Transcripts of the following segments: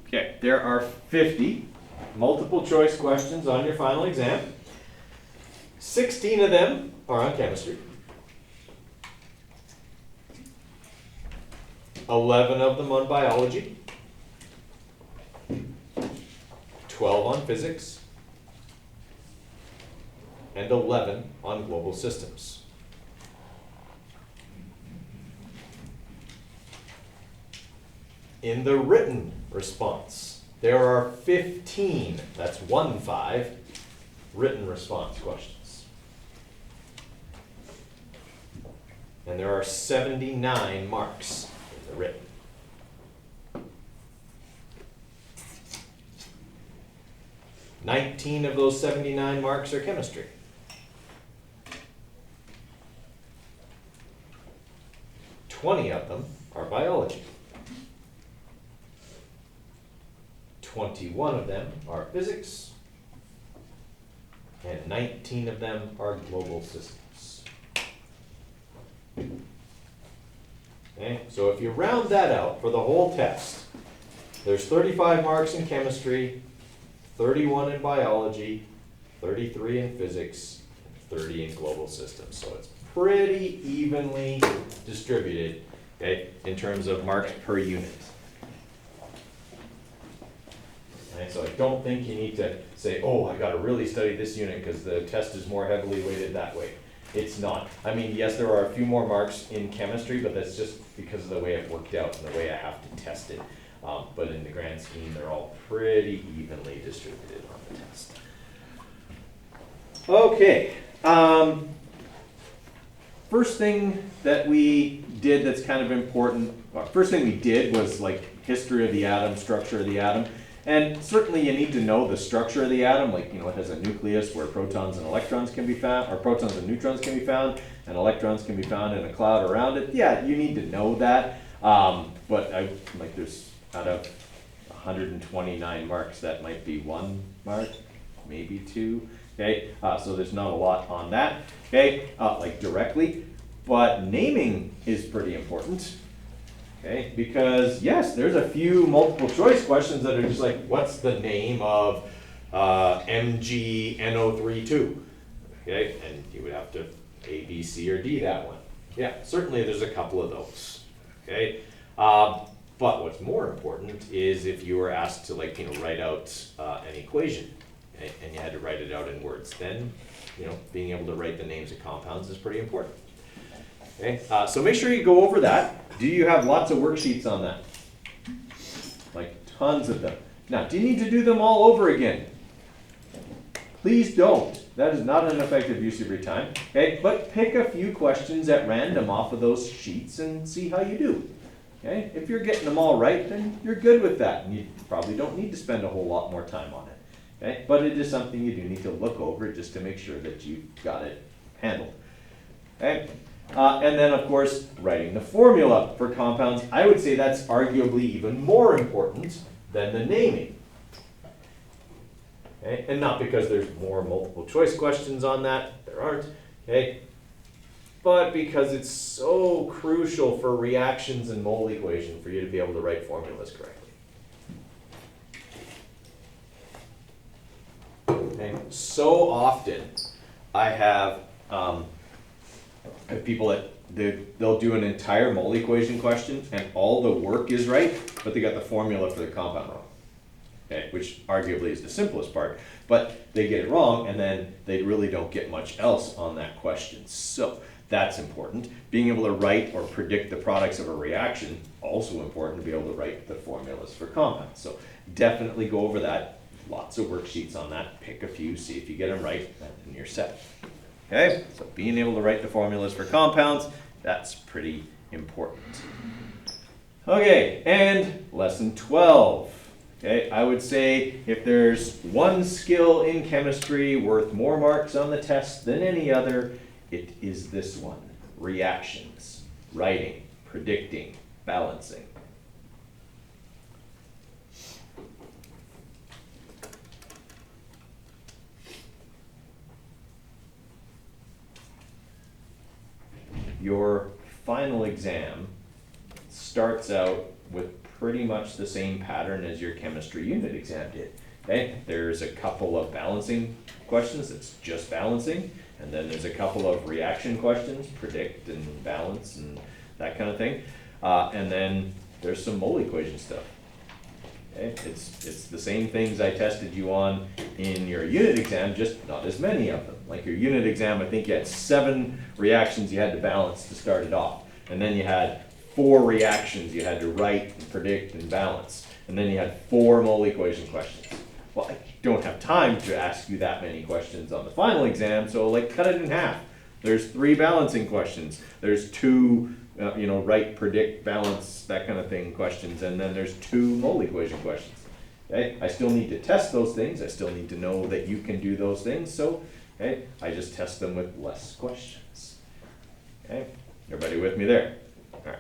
Okay, there are 50 multiple choice questions on your final exam. 16 of them are on chemistry. 11 of them on biology. 12 on physics. And 11 on global systems. In the written response, there are 15, that's 1-5, written response questions. And there are 79 marks in the written. Nineteen of those 79 marks are chemistry. 20 of them are biology. 21 of them are physics, and 19 of them are global systems. Okay, so if you round that out for the whole test, there's 35 marks in chemistry, 31 in biology, 33 in physics, and 30 in global systems. So it's pretty evenly distributed, okay, in terms of marks per unit. Okay, so I don't think you need to say, oh, I got to really study this unit because the test is more heavily weighted that way. It's not. I mean, yes, there are a few more marks in chemistry, but that's just because of the way it worked out and the way I have to test it. But in the grand scheme, they're all pretty evenly distributed on the test. Okay. First thing that we did that's kind of important, first thing we did was like history of the atom, structure of the atom. And certainly you need to know the structure of the atom, like, you know, it has a nucleus where protons and electrons can be found, or protons and neutrons can be found, and electrons can be found in a cloud around it. Yeah, you need to know that. But there's out of 129 marks, that might be 1 mark, maybe 2. Okay, so there's not a lot on that. Okay, like directly, but naming is pretty important. Okay, because yes, there's a few multiple choice questions that are just like, what's the name of MgNO32? Okay, and you would have to A, B, C, or D that one. Yeah, certainly there's a couple of those. Okay, but what's more important is if you were asked to, like, you know, write out an equation, okay, and you had to write it out in words, then, you know, being able to write the names of compounds is pretty important. Okay, so make sure you go over that. Do you have lots of worksheets on that? Like tons of them. Now, do you need to do them all over again? Please don't. That is not an effective use of your time. Okay, but pick a few questions at random off of those sheets and see how you do. Okay, if you're getting them all right, then you're good with that, and you probably don't need to spend a whole lot more time on it. Okay, but it is something you do need to look over just to make sure that you've got it handled. Okay. And then, of course, writing the formula for compounds. I would say that's arguably even more important than the naming. Okay? And not because there's more multiple choice questions on that, there aren't, okay? But because it's so crucial for reactions and mole equation for you to be able to write formulas correctly. Okay? So often I have people that they'll do an entire mole equation question and all the work is right, but they got the formula for the compound wrong. Okay, which arguably is the simplest part, but they get it wrong and then they really don't get much else on that question. So that's important. Being able to write or predict the products of a reaction, also important to be able to write the formulas for compounds. So definitely go over that. Lots of worksheets on that. Pick a few, see if you get them right, and you're set. Okay, so being able to write the formulas for compounds, that's pretty important. Okay, and lesson 12. Okay, I would say if there's one skill in chemistry worth more marks on the test than any other, it is this one: reactions, writing, predicting, balancing. Your final exam starts out with pretty much the same pattern as your chemistry unit exam did. Okay, there's a couple of balancing questions, it's just balancing, and then there's a couple of reaction questions, predict and balance and that kind of thing. And then there's some mole equation stuff. Okay, it's the same things I tested you on in your unit exam, just not as many of them. Like your unit exam, I think you had 7 reactions you had to balance to start it off. And then you had 4 reactions you had to write and predict and balance. And then you had 4 mole equation questions. Well, I don't have time to ask you that many questions on the final exam, so like cut it in half. There's 3 balancing questions. There's 2 write, predict, balance, that kind of thing questions, and then there's 2 mole equation questions. Okay, I still need to test those things. I still need to know that you can do those things, so okay, I just test them with less questions. Okay, everybody with me there? All right.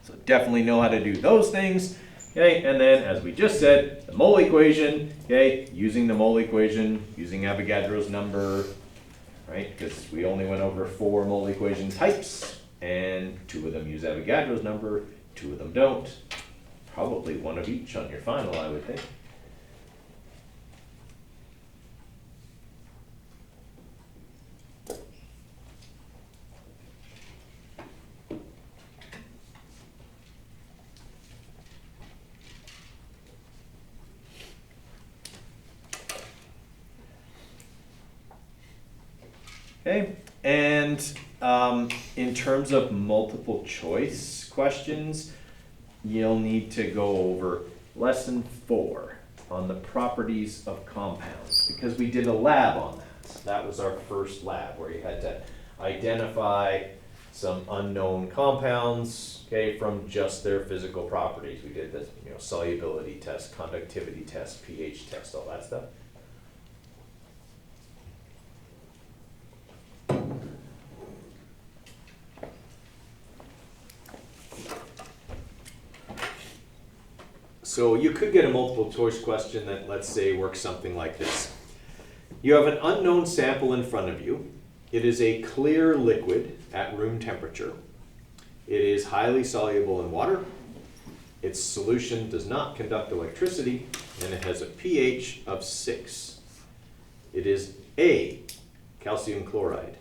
So definitely know how to do those things. Okay, and then as we just said, the mole equation, okay, using the mole equation, using Avogadro's number, right, because we only went over 4 mole equation types, and 2 of them use Avogadro's number, 2 of them don't. Probably 1 of each on your final, I would think. Okay, and in terms of multiple choice questions, you'll need to go over lesson 4 on the properties of compounds, because we did a lab on that. That was our first lab where you had to identify some unknown compounds, okay, from just their physical properties. We did the solubility test, conductivity test, pH test, all that stuff. So you could get a multiple choice question that, let's say, works something like this. You have an unknown sample in front of you. It is a clear liquid at room temperature. It is highly soluble in water. Its solution does not conduct electricity, and it has a pH of 6. It is A, calcium chloride,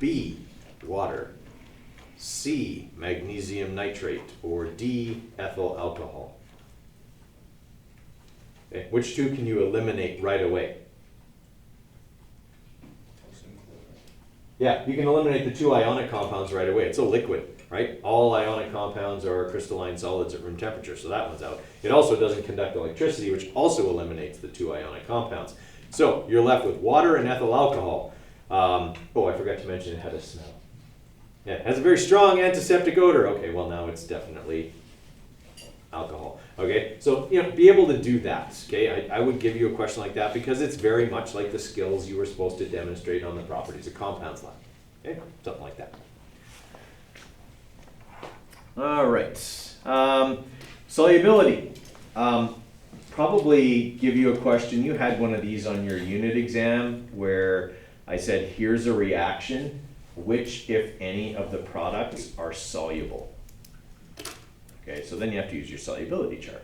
B, water, C, magnesium nitrate, or D, ethyl alcohol. Okay, which 2 can you eliminate right away? Yeah, you can eliminate the 2 ionic compounds right away. It's a liquid, right? All ionic compounds are crystalline solids at room temperature, so that one's out. It also doesn't conduct electricity, which also eliminates the 2 ionic compounds. So you're left with water and ethyl alcohol. Oh, I forgot to mention it had a smell. Yeah, it has a very strong antiseptic odor. Okay, well now it's definitely alcohol. Okay, so be able to do that. Okay, I would give you a question like that because it's very much like the skills you were supposed to demonstrate on the properties of compounds lab. Okay, something like that. All right, solubility. Probably give you a question. You had one of these on your unit exam where I said, here's a reaction. Which, if any, of the products are soluble? Okay, so then you have to use your solubility chart.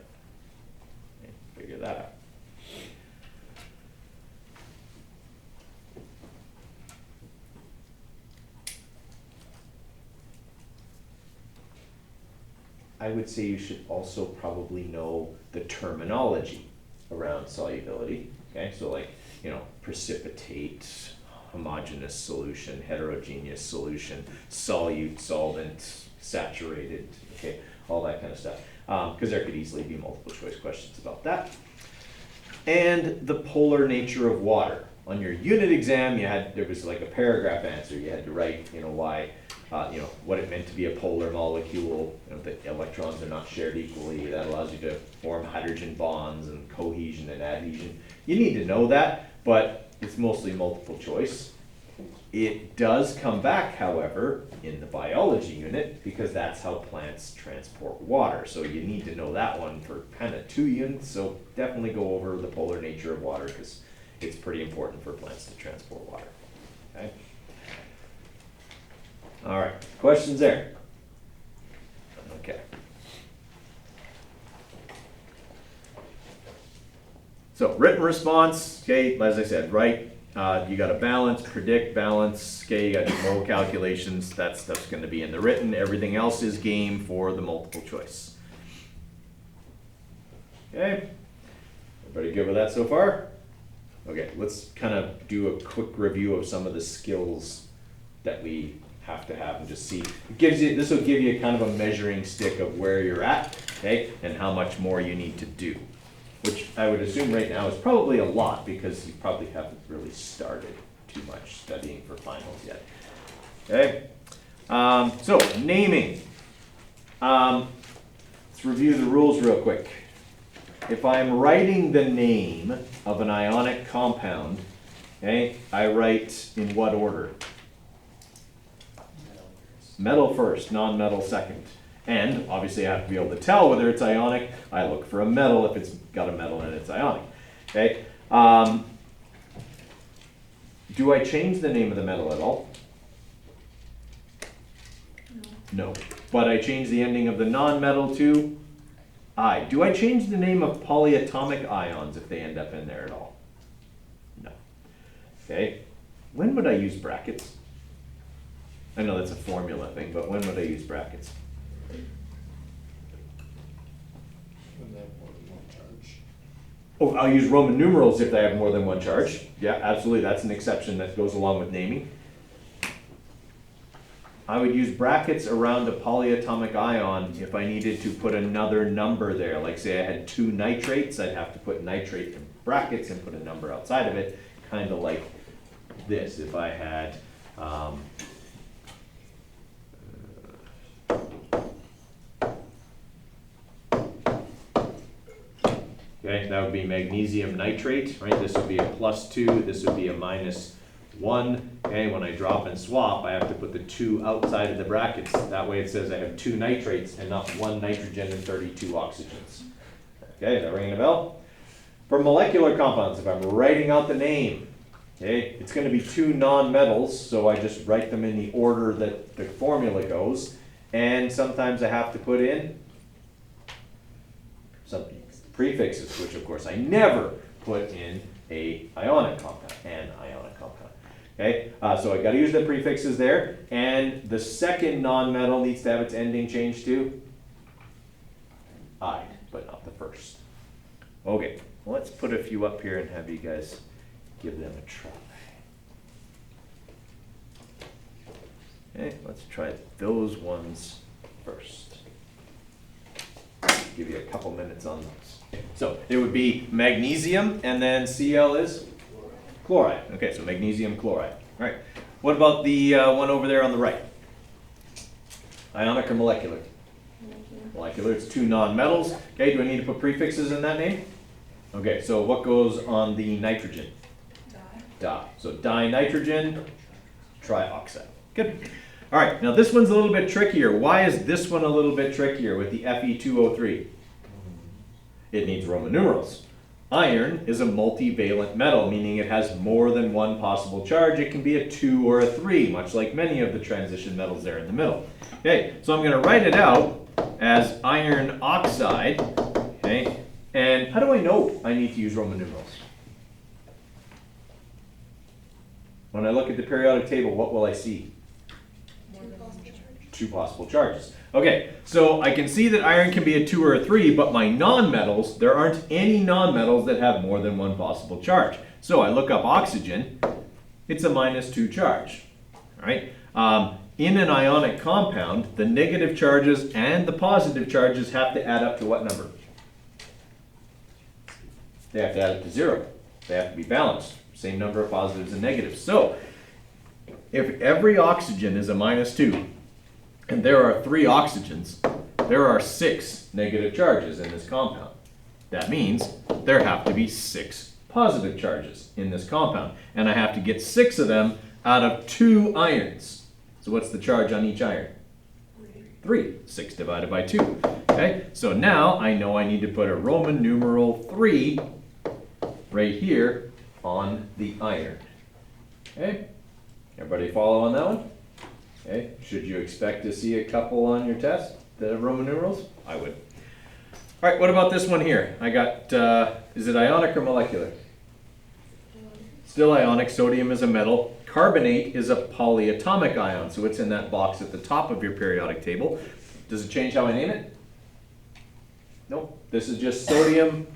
Okay, figure that out. I would say you should also probably know the terminology around solubility. Okay, so like, precipitate, homogeneous solution, heterogeneous solution, solute, solvent, saturated, okay, all that kind of stuff. Because there could easily be multiple choice questions about that. And the polar nature of water. On your unit exam, there was like a paragraph answer. You had to write, why, what it meant to be a polar molecule, that electrons are not shared equally. That allows you to form hydrogen bonds and cohesion and adhesion. You need to know that, but it's mostly multiple choice. It does come back, however, in the biology unit because that's how plants transport water. So you need to know that one for kind of 2 units. So definitely go over the polar nature of water because it's pretty important for plants to transport water. Okay. All right, questions there? Okay. So written response, okay, as I said, right? You got to balance, predict, balance, okay, you got your mode calculations, that stuff's going to be in the written. Everything else is game for the multiple choice. Okay, everybody good with that so far? Okay, let's kind of do a quick review of some of the skills that we have to have and just see. This will give you kind of a measuring stick of where you're at, okay, and how much more you need to do. Which I would assume right now is probably a lot because you probably haven't really started too much studying for finals yet. Okay, so naming. Let's review the rules real quick. If I'm writing the name of an ionic compound, okay, I write in what order? Metal first, non-metal second. And obviously I have to be able to tell whether it's ionic. I look for a metal if it's got a metal in it, it's ionic. Okay. Do I change the name of the metal at all? No. But I change the ending of the non-metal to I. Do I change the name of polyatomic ions if they end up in there at all? No. Okay. When would I use brackets? I know that's a formula thing, but when would I use brackets? Oh, I'll use Roman numerals if they have more than one charge. Yeah, absolutely. That's an exception that goes along with naming. I would use brackets around a polyatomic ion if I needed to put another number there. Like say I had 2 nitrates, I'd have to put nitrate in brackets and put a number outside of it, kind of like this. If I had okay, that would be magnesium nitrate, right? This would be a +2, this would be a -1. Okay, when I drop and swap, I have to put the 2 outside of the brackets. That way it says I have 2 nitrates and not 1 nitrogen and 32 oxygens. Okay, is that ringing a bell? For molecular compounds, if I'm writing out the name, okay, it's going to be 2 non-metals, so I just write them in the order that the formula goes. And sometimes I have to put in some prefixes, which of course I never put in an ionic compound. Okay, so I got to use the prefixes there, and the second non-metal needs to have its ending changed to "-ide", but not the first. Okay, well, let's put a few up here and have you guys give them a try. Okay, let's try those ones first. Give you a couple minutes on those. So it would be magnesium, and then Cl is chloride. Okay, so magnesium chloride. All right. What about the one over there on the right? Ionic or molecular? Molecular. It's 2 non-metals. Okay, do I need to put prefixes in that name? Okay, so what goes on the nitrogen? Di. So dinitrogen trioxide. Good. All right, now this one's a little bit trickier. Why is this one a little bit trickier with the Fe2O3? It needs Roman numerals. Iron is a multivalent metal, meaning it has more than one possible charge. It can be a 2 or a 3, much like many of the transition metals there in the middle. Okay, so I'm going to write it out as iron oxide. Okay, and how do I know I need to use Roman numerals? When I look at the periodic table, what will I see? 2 possible charges. Okay, so I can see that iron can be a 2 or a 3, but my nonmetals, there aren't any nonmetals that have more than one possible charge. So I look up oxygen, it's a -2 charge. All right. In an ionic compound, the negative charges and the positive charges have to add up to what number? They have to add up to 0. They have to be balanced. Same number of positives and negatives. So if every oxygen is a -2, and there are 3 oxygens, there are 6 negative charges in this compound. That means there have to be 6 positive charges in this compound. And I have to get 6 of them out of 2 irons. So what's the charge on each iron? 3. 6 divided by 2. Okay, so now I know I need to put a Roman numeral 3 right here on the iron. Okay, everybody follow on that one? Okay, should you expect to see a couple on your test that have Roman numerals? I would. All right, what about this one here? I got, is it ionic or molecular? Still ionic. Sodium is a metal. Carbonate is a polyatomic ion, so it's in that box at the top of your periodic table. Does it change how I name it? Nope. This is just sodium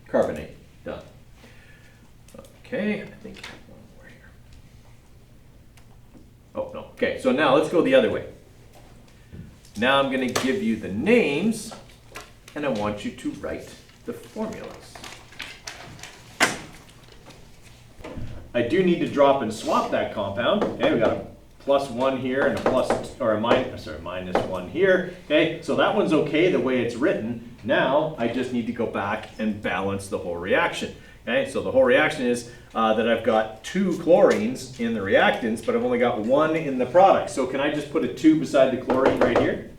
carbonate. Done. Okay, I think I have one more here. Oh, no. Okay, so now let's go the other way. Now I'm going to give you the names, and I want you to write the formulas. I do need to drop and swap that compound. Okay, we got a +1 here and a minus 1 here. Okay, so that one's okay the way it's written. Now I just need to go back and balance the whole reaction. Okay, so the whole reaction is that I've got 2 chlorines in the reactants, but I've only got 1 in the product. So can I just put a 2 beside the chlorine right here?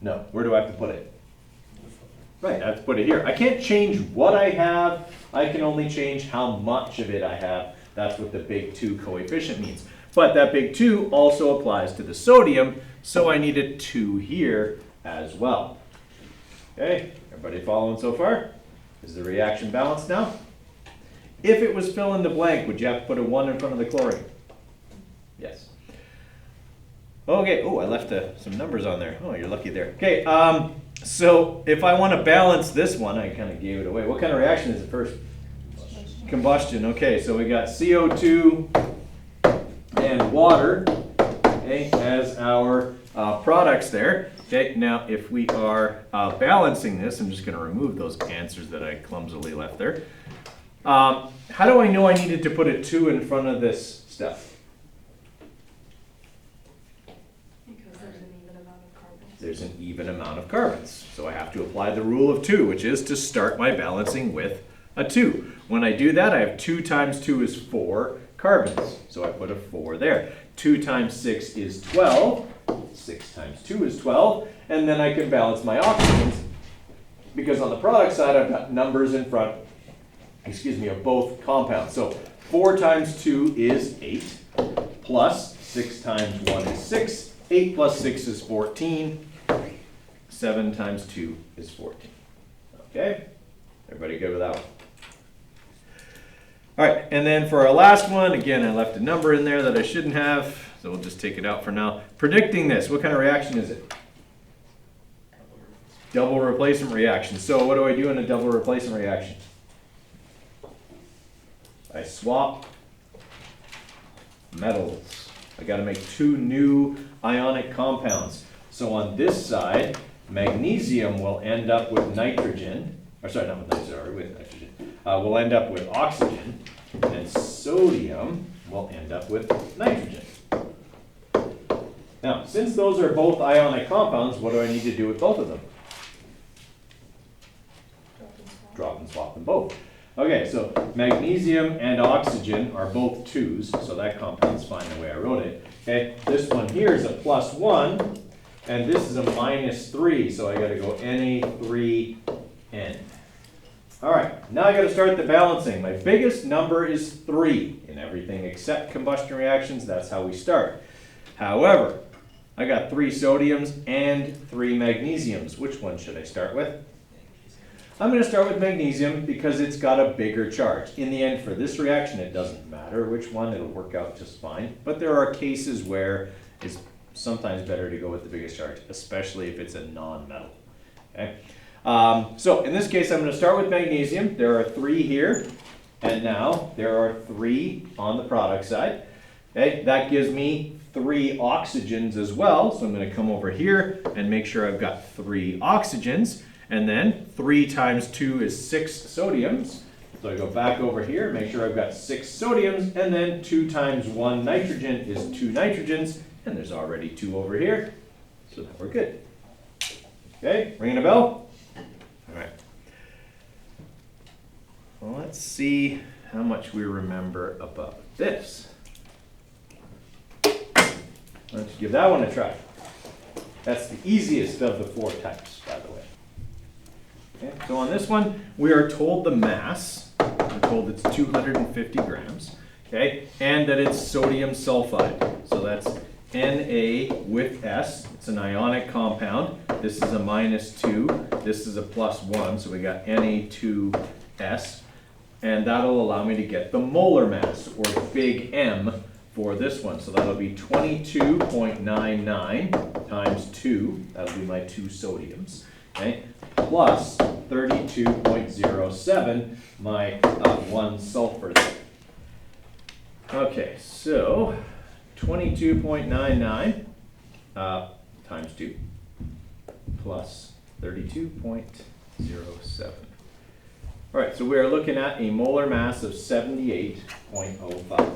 No. Where do I have to put it? Right, I have to put it here. I can't change what I have. I can only change how much of it I have. That's what the big 2 coefficient means. But that big 2 also applies to the sodium, so I need a 2 here as well. Okay, everybody following so far? Is the reaction balanced now? If it was fill in the blank, would you have to put a 1 in front of the chlorine? Yes. Okay, oh, I left some numbers on there. Oh, you're lucky there. Okay, so if I want to balance this one, I kind of gave it away. What kind of reaction is it first? Combustion. Okay, so we got CO2 and water, okay, as our products there. Okay, now if we are balancing this, I'm just going to remove those answers that I clumsily left there. How do I know I needed to put a 2 in front of this stuff? Because there's an even amount of carbons. There's an even amount of carbons. So I have to apply the rule of 2, which is to start my balancing with a 2. When I do that, I have 2 times 2 is 4 carbons. So I put a 4 there. 2 times 6 is 12. 6 times 2 is 12. And then I can balance my oxygens, because on the product side, I've got numbers in front, of both compounds. So 4 times 2 is 8, plus 6 times 1 is 6. 8 plus 6 is 14. 7 times 2 is 14. Okay? Everybody good with that one? All right, and then for our last one, again, I left a number in there that I shouldn't have, so we'll just take it out for now. Predicting this, what kind of reaction is it? Double replacement reaction. So what do I do in a double replacement reaction? I swap metals. I got to make 2 new ionic compounds. So on this side, magnesium will end up with nitrogen, or sorry, not with nitrogen, sorry, with nitrogen. We'll end up with oxygen, and sodium will end up with nitrogen. Now, since those are both ionic compounds, what do I need to do with both of them? Drop and swap them both. Okay, so magnesium and oxygen are both 2s, so that compound's fine the way I wrote it. Okay, this one here is a +1, and this is a -3, so I got to go Na3N. All right, now I got to start the balancing. My biggest number is 3 in everything except combustion reactions. That's how we start. However, I got 3 sodiums and 3 magnesiums. Which one should I start with? I'm going to start with magnesium because it's got a bigger charge. In the end, for this reaction, it doesn't matter which one. It'll work out just fine. But there are cases where it's sometimes better to go with the biggest charge, especially if it's a non-metal. Okay? So in this case, I'm going to start with magnesium. There are 3 here, and now there are 3 on the product side. Okay, that gives me 3 oxygens as well. So I'm going to come over here and make sure I've got 3 oxygens, and then 3 times 2 is 6 sodiums. So I go back over here, make sure I've got 6 sodiums, and then 2 times 1 nitrogen is 2 nitrogens, and there's already 2 over here. So now we're good. Okay, ringing a bell? All right. Well, let's see how much we remember about this. Let's give that one a try. That's the easiest of the 4 types, by the way. Okay, so on this one, we are told the mass. We're told it's 250 grams, okay, and that it's sodium sulfide. So that's Na with S. It's an ionic compound. This is a -2. This is a +1. So we got Na2S. And that'll allow me to get the molar mass, or big M, for this one. So that'll be 22.99 times 2. That'll be my 2 sodiums. Okay? Plus 32.07, my 1 sulfur there. Okay, so 22.99 times 2 plus 32.07. All right, so we are looking at a molar mass of 78.05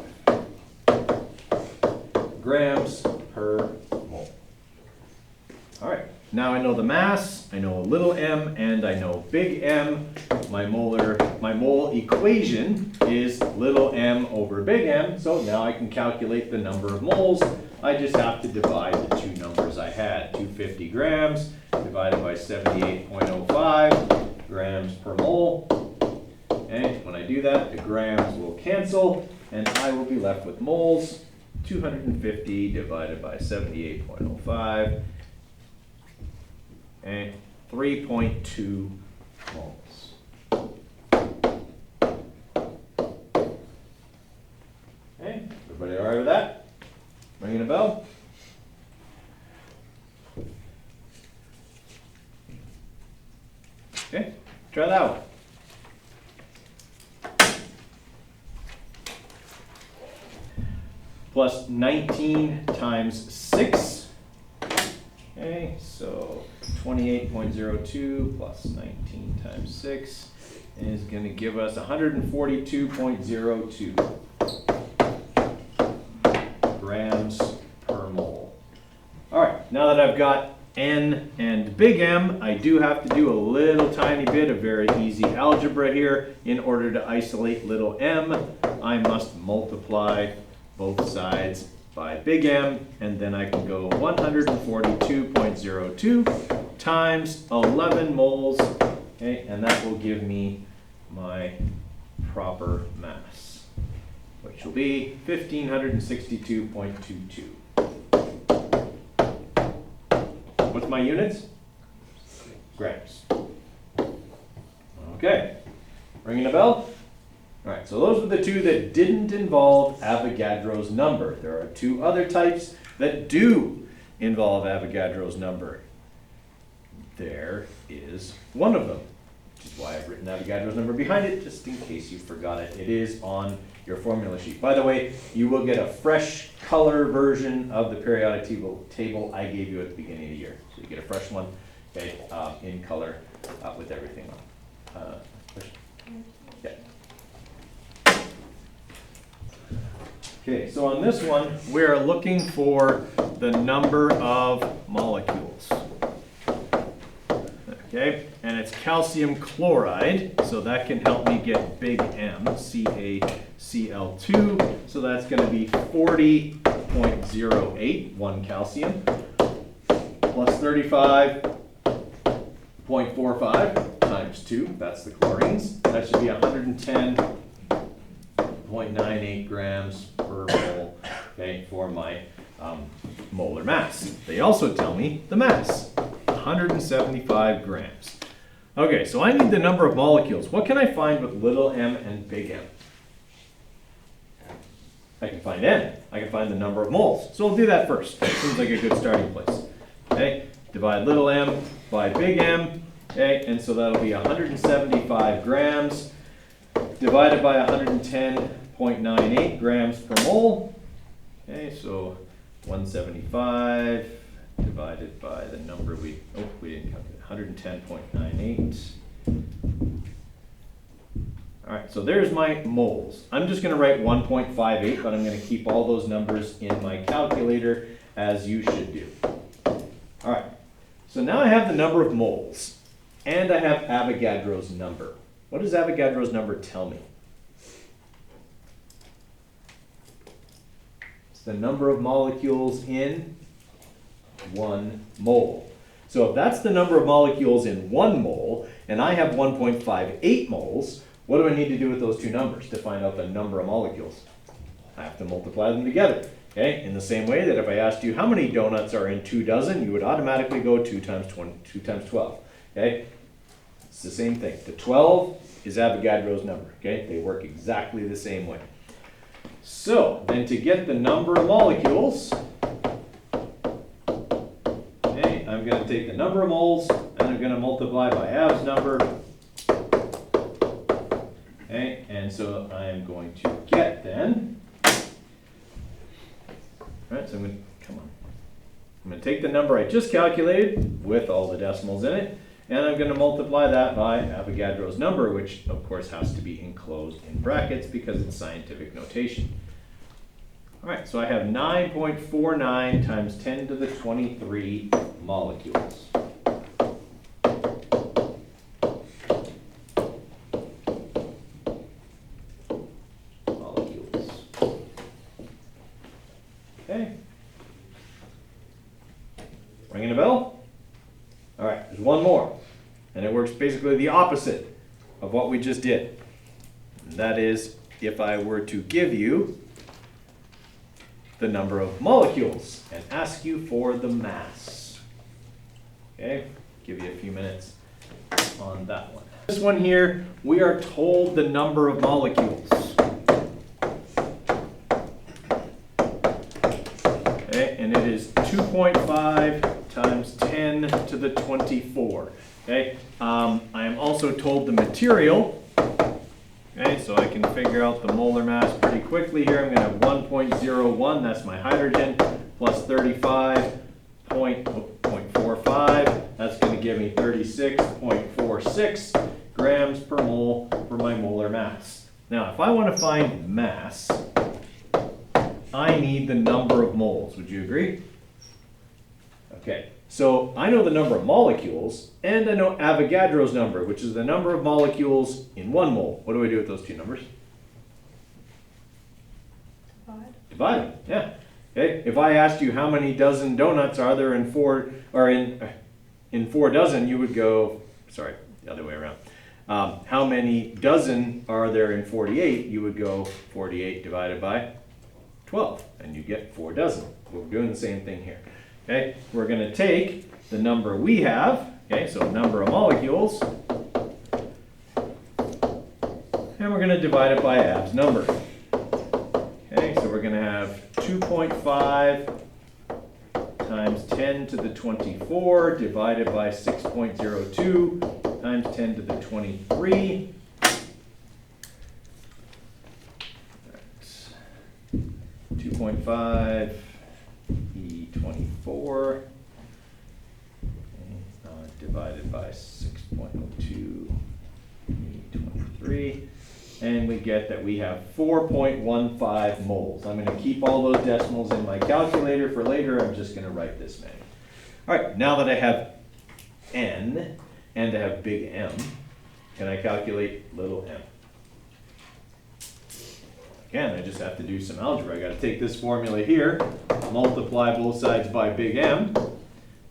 grams per mole. All right, now I know the mass, I know little m, and I know big M. My mole equation is little m over big M, so now I can calculate the number of moles. I just have to divide the two numbers I had, 250 grams divided by 78.05 grams per mole. And when I do that, the grams will cancel, and I will be left with moles. 250 divided by 78.05, and 3.2 moles. Okay, everybody all right with that? Ringing a bell? Okay, try that one. Plus 19 times 6. Okay, so 28.02 plus 19 times 6 is going to give us 142.02 grams per mole. All right, now that I've got N and big M, I do have to do a little tiny bit of very easy algebra here. In order to isolate little m, I must multiply both sides by big M, and then I can go 142.02 times 11 moles, okay, and that will give me my proper mass, which will be 1,562.22. What's my units? Grams. Okay, ringing a bell? All right, so those were the two that didn't involve Avogadro's number. There are two other types that do involve Avogadro's number. There is one of them, which is why I've written Avogadro's number behind it, just in case you forgot it. It is on your formula sheet. By the way, you will get a fresh color version of the periodic table I gave you at the beginning of the year. So you get a fresh one, okay, in color with everything on. Yeah. Okay, so on this one, we're looking for the number of molecules. Okay, and it's calcium chloride, so that can help me get big M, CaCl2. So that's going to be 40.08, 1 calcium, plus 35.45 times 2, that's the chlorines. That should be 110.98 grams per mole, okay, for my molar mass. They also tell me the mass, 175 grams. Okay, so I need the number of molecules. What can I find with little m and big M? I can find n. I can find the number of moles. So we'll do that first. That seems like a good starting place. Okay, divide little m by big M. Okay, and so that'll be 175 grams divided by 110.98 grams per mole. Okay, so 175 divided by the number we didn't calculate, 110.98. All right, so there's my moles. I'm just going to write 1.58, but I'm going to keep all those numbers in my calculator, as you should do. All right, so now I have the number of moles, and I have Avogadro's number. What does Avogadro's number tell me? It's the number of molecules in 1 mole. So if that's the number of molecules in 1 mole, and I have 1.58 moles, what do I need to do with those two numbers to find out the number of molecules? I have to multiply them together. Okay, in the same way that if I asked you how many donuts are in 2 dozen, you would automatically go 2 times 20, 2 times 12. Okay, it's the same thing. The 12 is Avogadro's number. Okay, they work exactly the same way. So then to get the number of molecules, okay, I'm going to take the number of moles and I'm going to multiply by Av's number. Okay, and so I am going to get then. Alright, so I'm going to, come on. I'm going to take the number I just calculated with all the decimals in it, and I'm going to multiply that by Avogadro's number, which of course has to be enclosed in brackets because it's scientific notation. Alright, so I have 9.49 times 10 to the 23 molecules. Okay. Ringing a bell? All right, there's one more. And it works basically the opposite of what we just did. And that is if I were to give you the number of molecules and ask you for the mass. Okay, give you a few minutes on that one. This one here, we are told the number of molecules. And it is 2.5 times 10 to the 24. Okay, I am also told the material. Okay, so I can figure out the molar mass pretty quickly here. I'm going to have 1.01, that's my hydrogen, plus 35.45. That's going to give me 36.46 grams per mole for my molar mass. Now, if I want to find mass, I need the number of moles. Would you agree? Okay, so I know the number of molecules, and I know Avogadro's number, which is the number of molecules in 1 mole. What do I do with those two numbers? Divide them, yeah. Okay, if I asked you how many dozen donuts are there in 4 dozen, you would go, sorry, the other way around. How many dozen are there in 48? You would go 48 divided by 12, and you get 4 dozen. We're doing the same thing here. Okay, we're going to take the number we have, okay, so number of molecules, and we're going to divide it by Av's number. Okay, so we're going to have 2.5 times 10 to the 24 divided by 6.02 times 10 to the 23. 2.5 E24 divided by 6.02 E23, and we get that we have 4.15 moles. I'm going to keep all those decimals in my calculator for later. I'm just going to write this many. All right, now that I have N and I have big M, can I calculate little m? Again, I just have to do some algebra. I got to take this formula here, multiply both sides by big M.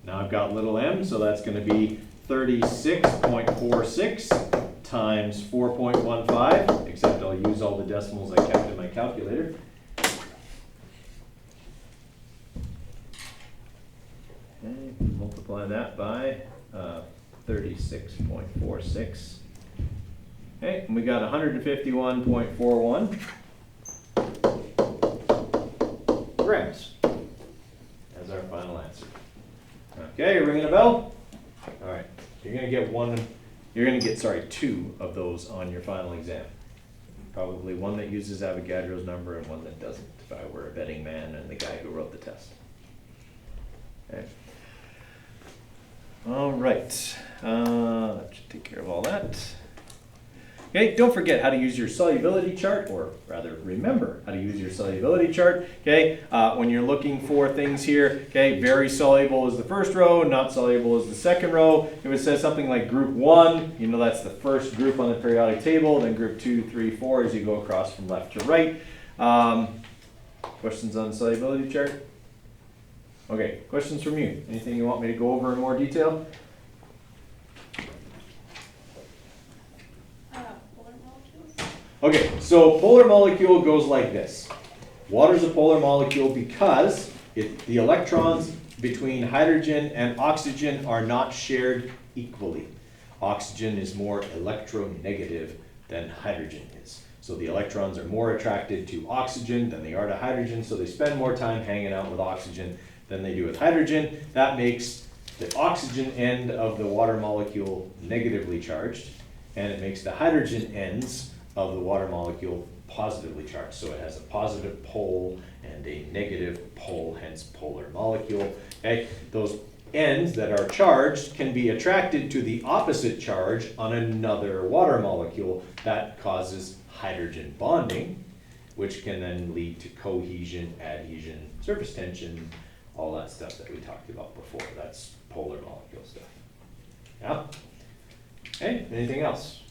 Now I've got little m, so that's going to be 36.46 times 4.15, except I'll use all the decimals I kept in my calculator. Okay, multiply that by 36.46. Okay, and we got 151.41 grams as our final answer. Okay, you're ringing a bell? All right, you're going to get two of those on your final exam. Probably one that uses Avogadro's number and one that doesn't, if I were a betting man and the guy who wrote the test. Okay. All right, that should take care of all that. Okay, don't forget how to use your solubility chart, or rather remember how to use your solubility chart. Okay, when you're looking for things here, okay, very soluble is the first row, not soluble is the second row. If it says something like group 1, you know that's the first group on the periodic table, then group 2, 3, 4 as you go across from left to right. Questions on the solubility chart? Okay, questions from you? Anything you want me to go over in more detail? Polar molecules? Okay, so polar molecule goes like this. Water's a polar molecule because the electrons between hydrogen and oxygen are not shared equally. Oxygen is more electronegative than hydrogen is. So the electrons are more attracted to oxygen than they are to hydrogen, so they spend more time hanging out with oxygen than they do with hydrogen. That makes the oxygen end of the water molecule negatively charged, and it makes the hydrogen ends of the water molecule positively charged. So it has a positive pole and a negative pole, hence polar molecule. Okay, those ends that are charged can be attracted to the opposite charge on another water molecule. That causes hydrogen bonding, which can then lead to cohesion, adhesion, surface tension, all that stuff that we talked about before. That's polar molecule stuff. Yeah? Okay, anything else?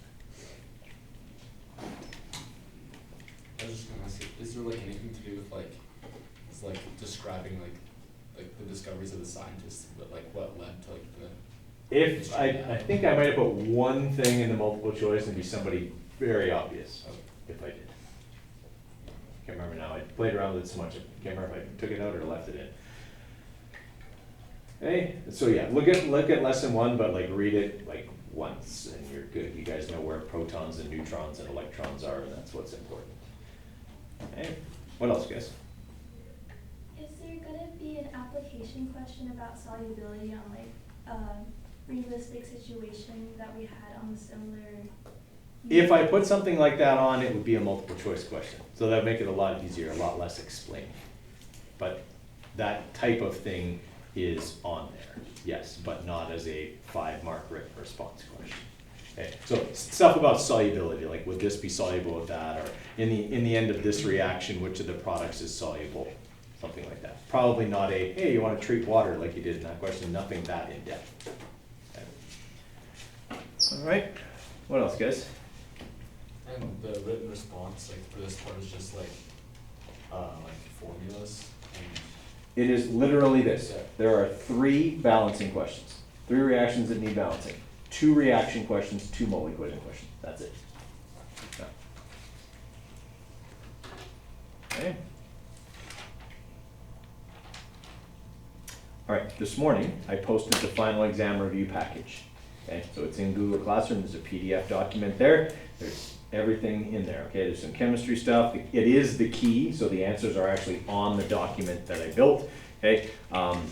I was just gonna ask, is there like anything to do with like, is like describing like the discoveries of the scientists, but like what led to like the. If, I think I might have put one thing in the multiple choice and be somebody very obvious, if I did. Can't remember now, I played around with it so much, I can't remember if I took it out or left it in. Okay, so yeah, look at lesson 1, but like read it like once and you're good. You guys know where protons and neutrons and electrons are, and that's what's important. Okay, what else, guys? Is there gonna be an application question about solubility on like a realistic situation that we had on the similar? If I put something like that on, it would be a multiple choice question. So that'd make it a lot easier, a lot less explaining. But that type of thing is on there, yes, but not as a 5-mark written response question. Okay, so stuff about solubility, like would this be soluble with that, or in the end of this reaction, which of the products is soluble, something like that. Probably not a, hey, you want to treat water like you did in that question, nothing that in depth. Okay. All right, what else, guys? And the written response, like for this part is just like formulas and. It is literally this. Yeah. There are 3 balancing questions, 3 reactions that need balancing, 2 reaction questions, 2 mole equation questions. That's it. Yeah. Okay. All right, this morning I posted the final exam review package. Okay, so it's in Google Classroom. There's a PDF document there. There's everything in there. Okay, there's some chemistry stuff. It is the key, so the answers are actually on the document that I built. Okay,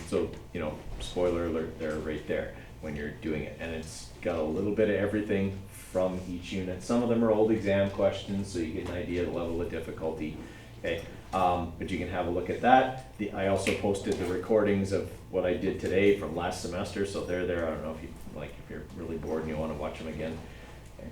so you know, spoiler alert, they're right there when you're doing it, and it's got a little bit of everything from each unit. Some of them are old exam questions, so you get an idea of the level of difficulty. Okay, but you can have a look at that. I also posted the recordings of what I did today from last semester, so they're there. I don't know if you like, if you're really bored and you want to watch them again. Okay.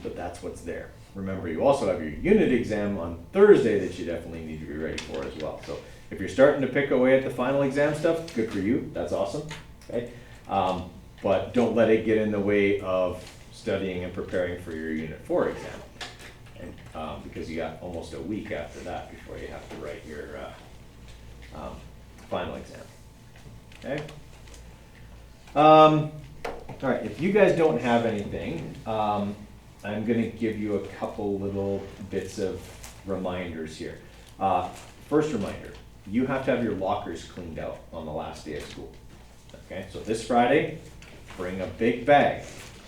But that's what's there. Remember, you also have your unit exam on Thursday that you definitely need to be ready for as well. So if you're starting to pick away at the final exam stuff, good for you. That's awesome. Okay. But don't let it get in the way of studying and preparing for your Unit 4 exam. And, because you got almost a week after that before you have to write your final exam. Okay. All right, if you guys don't have anything, I'm gonna give you a couple little bits of reminders here. First reminder, you have to have your lockers cleaned out on the last day of school. Okay, so this Friday, bring a big bag.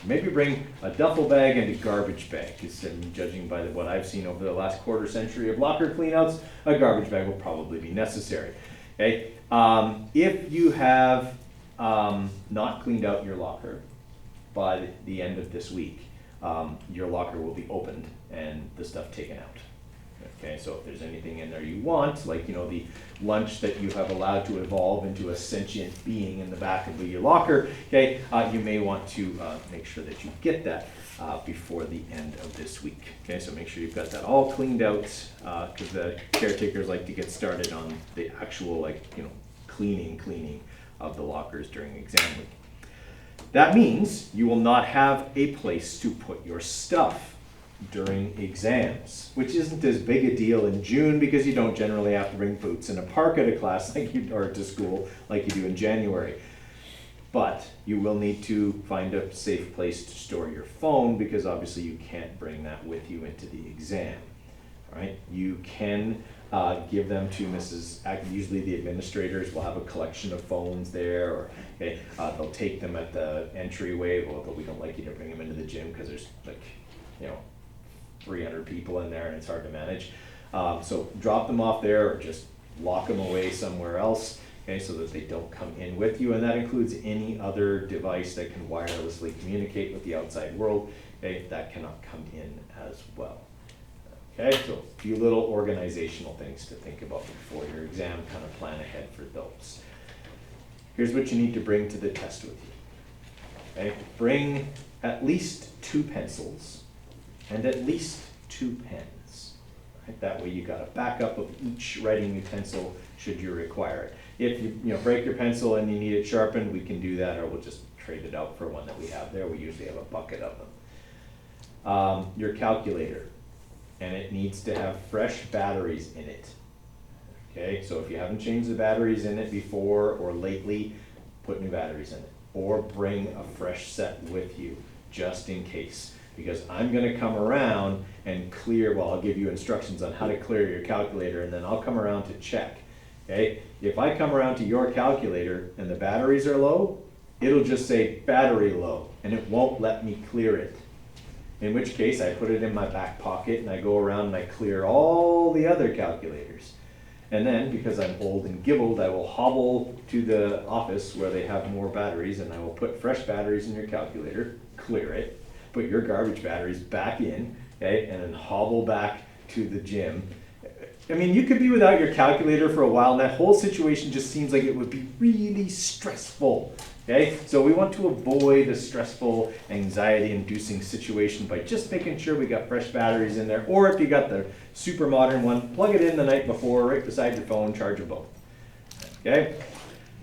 Maybe bring a duffel bag and a garbage bag, because judging by what I've seen over the last quarter century of locker cleanouts, a garbage bag will probably be necessary. Okay, if you have not cleaned out your locker by the end of this week, your locker will be opened and the stuff taken out. Okay, so if there's anything in there you want, like, you know, the lunch that you have allowed to evolve into a sentient being in the back of your locker, okay, you may want to make sure that you get that before the end of this week. Okay, so make sure you've got that all cleaned out, because the caretakers like to get started on the actual, like, you know, cleaning of the lockers during exam week. That means you will not have a place to put your stuff during exams, which isn't as big a deal in June because you don't generally have to bring boots and a parka to class like you, or to school like you do in January. But you will need to find a safe place to store your phone because obviously you can't bring that with you into the exam. right? You can give them to usually the administrators will have a collection of phones there, or okay, they'll take them at the entryway, but we don't like you to bring them into the gym because there's like, 300 people in there and it's hard to manage. So drop them off there or just lock them away somewhere else, okay, so that they don't come in with you, and that includes any other device that can wirelessly communicate with the outside world, okay, that cannot come in as well. Okay, so a few little organizational things to think about before your exam, kind of plan ahead for those. Here's what you need to bring to the test with you. Okay, bring at least 2 pencils and at least 2 pens. Right? That way you got a backup of each writing utensil should you require it. If you break your pencil and you need it sharpened, we can do that, or we'll just trade it out for one that we have there. We usually have a bucket of them. Your calculator, and it needs to have fresh batteries in it. Okay, so if you haven't changed the batteries in it before or lately, put new batteries in it, or bring a fresh set with you just in case, because I'm going to come around and clear, well, I'll give you instructions on how to clear your calculator, and then I'll come around to check. Okay, if I come around to your calculator and the batteries are low, it'll just say battery low and it won't let me clear it. In which case I put it in my back pocket and I go around and I clear all the other calculators. And then, because I'm old and gibbled, I will hobble to the office where they have more batteries, and I will put fresh batteries in your calculator, clear it, put your garbage batteries back in, okay, and then hobble back to the gym. I mean, you could be without your calculator for a while, and that whole situation just seems like it would be really stressful. Okay, so we want to avoid a stressful, anxiety-inducing situation by just making sure we got fresh batteries in there, or if you got the super modern one, plug it in the night before, right beside your phone, charge them both. Okay,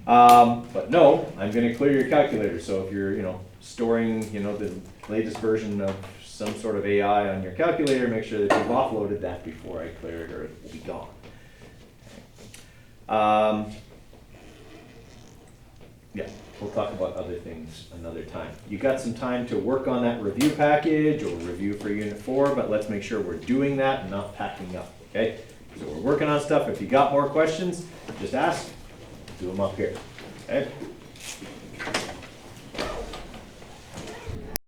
but no, I'm going to clear your calculator. So if you're, storing, the latest version of some sort of AI on your calculator, make sure that you've offloaded that before I clear it, or it will be gone. Yeah, we'll talk about other things another time. You got some time to work on that review package or review for Unit 4, but let's make sure we're doing that and not packing up, okay? So we're working on stuff. If you got more questions, just ask. Do them up here, okay?